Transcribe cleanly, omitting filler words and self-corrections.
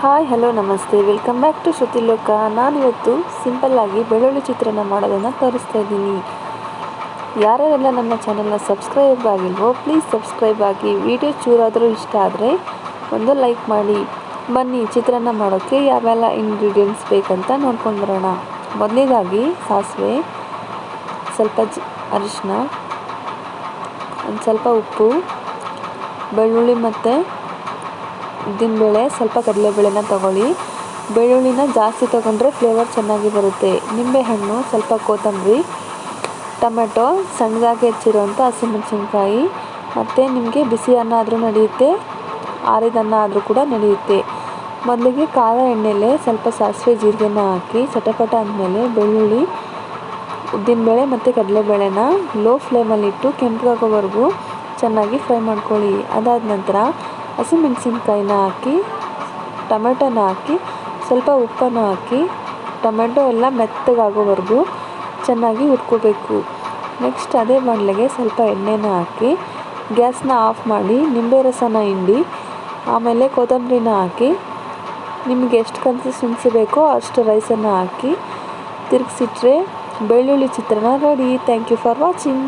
Hi hello ನಮಸ್ತೆ, welcome back to ಶ್ರುತಿ ಲೋಕ. ನಾನಿವತ್ತು ಸಿಂಪಲ್ಲಾಗಿ ಬೆಳ್ಳುಳ್ಳಿ ಚಿತ್ರಾನ್ನ ಮಾಡೋದನ್ನು ತೋರಿಸ್ತಾ ಇದ್ದೀನಿ. ಯಾರೆಲ್ಲ ನನ್ನ ಚಾನಲ್ನ ಸಬ್ಸ್ಕ್ರೈಬ್ ಆಗಿಲ್ವೋ ಪ್ಲೀಸ್ ಸಬ್ಸ್ಕ್ರೈಬ್ ಆಗಿ. ವಿಡಿಯೋ ಚೂರಾದರೂ ಇಷ್ಟ ಆದರೆ ಒಂದು ಲೈಕ್ ಮಾಡಿ. ಬನ್ನಿ ಚಿತ್ರಾನ್ನ ಮಾಡೋಕ್ಕೆ ಯಾವೆಲ್ಲ ಇಂಗ್ರೀಡಿಯೆಂಟ್ಸ್ ಬೇಕಂತ ನೋಡ್ಕೊಂಡು ಬರೋಣ. ಮೊದಲನೇದಾಗಿ ಸಾಸಿವೆ, ಸ್ವಲ್ಪ ಅರಿಶಿನ, ಒಂದು ಸ್ವಲ್ಪ ಉಪ್ಪು, ಬೆಳ್ಳುಳ್ಳಿ ಮತ್ತು ಉದ್ದಿನಬೇಳೆ, ಸ್ವಲ್ಪ ಕಡಲೆಬೇಳೆನ ತಗೊಳ್ಳಿ. ಬೆಳ್ಳುಳ್ಳಿನ ಜಾಸ್ತಿ ತೊಗೊಂಡ್ರೆ ಫ್ಲೇವರ್ ಚೆನ್ನಾಗಿ ಬರುತ್ತೆ. ನಿಂಬೆಹಣ್ಣು, ಸ್ವಲ್ಪ ಕೊತ್ತಂಬರಿ, ಟೊಮೆಟೊ, ಸಣ್ಣದಾಗಿ ಹೆಚ್ಚಿರೋಂಥ ಹಸಿಮೆಣಸಿನ್ಕಾಯಿ, ಮತ್ತು ನಿಮಗೆ ಬಿಸಿ ಅನ್ನ ಆದರೂ ನಡೆಯುತ್ತೆ, ಆರಿದ ಅನ್ನ ಆದರೂ ಕೂಡ ನಡೆಯುತ್ತೆ. ಮೊದಲಿಗೆ ಕಾದ ಎಣ್ಣೆಲೆ ಸ್ವಲ್ಪ ಸಾಸಿವೆ ಜೀರಿಗೆನ ಹಾಕಿ ಚಟಪಟ ಅಂದಮೇಲೆ ಬೆಳ್ಳುಳ್ಳಿ, ಉದ್ದಿನಬೇಳೆ ಮತ್ತು ಕಡಲೆಬೇಳೆನ ಲೋ ಫ್ಲೇಮಲ್ಲಿಟ್ಟು ಕೆಂಪಗಾಗೋವರೆಗೂ ಚೆನ್ನಾಗಿ ಫ್ರೈ ಮಾಡ್ಕೊಳ್ಳಿ. ಅದಾದ ನಂತರ ಹಸಿಮೆಣಸಿನ್ಕಾಯಿನ ಹಾಕಿ, ಟೊಮೆಟೊನ ಹಾಕಿ, ಸ್ವಲ್ಪ ಉಪ್ಪನ್ನು ಹಾಕಿ, ಟೊಮೆಟೊ ಎಲ್ಲ ಮೆತ್ತಗಾಗೋವರೆಗೂ ಚೆನ್ನಾಗಿ ಹುರ್ಕೋಬೇಕು. ನೆಕ್ಸ್ಟ್ ಅದೇ ಬಾಣಲೆಗೆ ಸ್ವಲ್ಪ ಎಣ್ಣೆನ ಹಾಕಿ ಗ್ಯಾಸ್ನ ಆಫ್ ಮಾಡಿ ನಿಂಬೆ ರಸನ ಹಿಂಡಿ ಆಮೇಲೆ ಕೊತ್ತಂಬರಿನ ಹಾಕಿ ನಿಮಗೆ ಎಷ್ಟು ಕನ್ಸಿಸ್ಟೆನ್ಸಿ ಬೇಕೋ ಅಷ್ಟು ರೈಸನ್ನು ಹಾಕಿ ತಿರುಗಿಸಿಟ್ರೆ ಬೆಳ್ಳುಳ್ಳಿ ಚಿತ್ರಾನ್ನ ready. Thank you for watching.